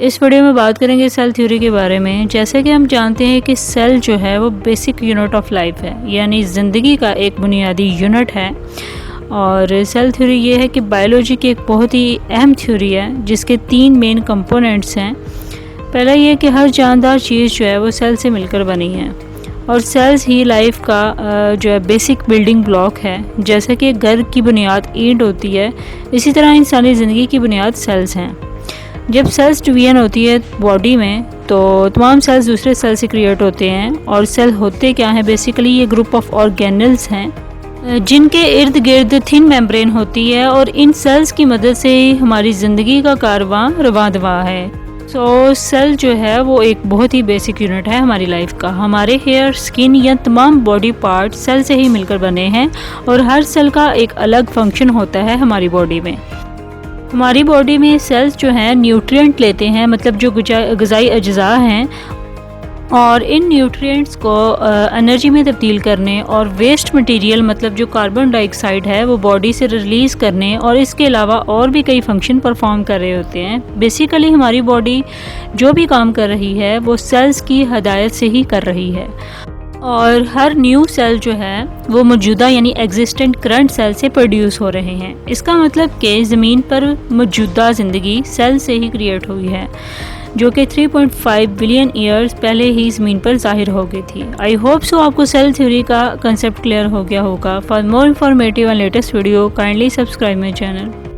इस वीडियो में बात करेंगे सेल थ्योरी के बारे में। जैसे कि हम जानते हैं कि सेल जो है वो बेसिक यूनिट ऑफ लाइफ है, यानी ज़िंदगी का एक बुनियादी यूनिट है। और सेल थ्योरी ये है कि बायोलॉजी की एक बहुत ही अहम थ्योरी है जिसके 3 मेन कंपोनेंट्स हैं। पहला ये कि हर जानदार चीज़ जो है वो सेल से मिलकर बनी है और सेल्स ही लाइफ का जो है बेसिक बिल्डिंग ब्लॉक है। जैसे कि घर की बुनियाद ईंट होती है, इसी तरह इंसानी ज़िंदगी की बुनियाद सेल्स हैं। जब सेल्स डिवीजन होती है बॉडी में तो तमाम सेल्स दूसरे सेल से क्रिएट होते हैं। और सेल होते क्या हैं? बेसिकली ये ग्रुप ऑफ ऑर्गेनल्स हैं जिनके इर्द गिर्द थिन मेम्ब्रेन होती है और इन सेल्स की मदद से ही हमारी ज़िंदगी का कारवां रवां दवा है। सेल जो है वो एक बहुत ही बेसिक यूनिट है हमारी लाइफ का। हमारे हेयर, स्किन या तमाम बॉडी पार्ट सेल से ही मिलकर बने हैं और हर सेल का एक अलग फंक्शन होता है हमारी बॉडी में। हमारी बॉडी में सेल्स जो हैं न्यूट्रिएंट लेते हैं, मतलब जो ग़िज़ाई अज्जा हैं, और इन न्यूट्रिएंट्स को एनर्जी में तब्दील करने और वेस्ट मटेरियल मतलब जो कार्बन डाइऑक्साइड है वो बॉडी से रिलीज़ करने और इसके अलावा और भी कई फंक्शन परफॉर्म कर रहे होते हैं। बेसिकली हमारी बॉडी जो भी काम कर रही है वो सेल्स की हदायत से ही कर रही है। और हर न्यू सेल जो है वो मौजूदा यानी एग्जिस्टेंट करंट सेल से प्रोड्यूस हो रहे हैं। इसका मतलब कि ज़मीन पर मौजूदा ज़िंदगी सेल से ही क्रिएट हुई है, जो कि 3.5 बिलियन ईयर्स पहले ही ज़मीन पर ज़ाहिर हो गई थी। आई होप सो आपको सेल थ्योरी का कंसेप्ट क्लियर हो गया होगा। For more informative and latest video kindly subscribe my channel.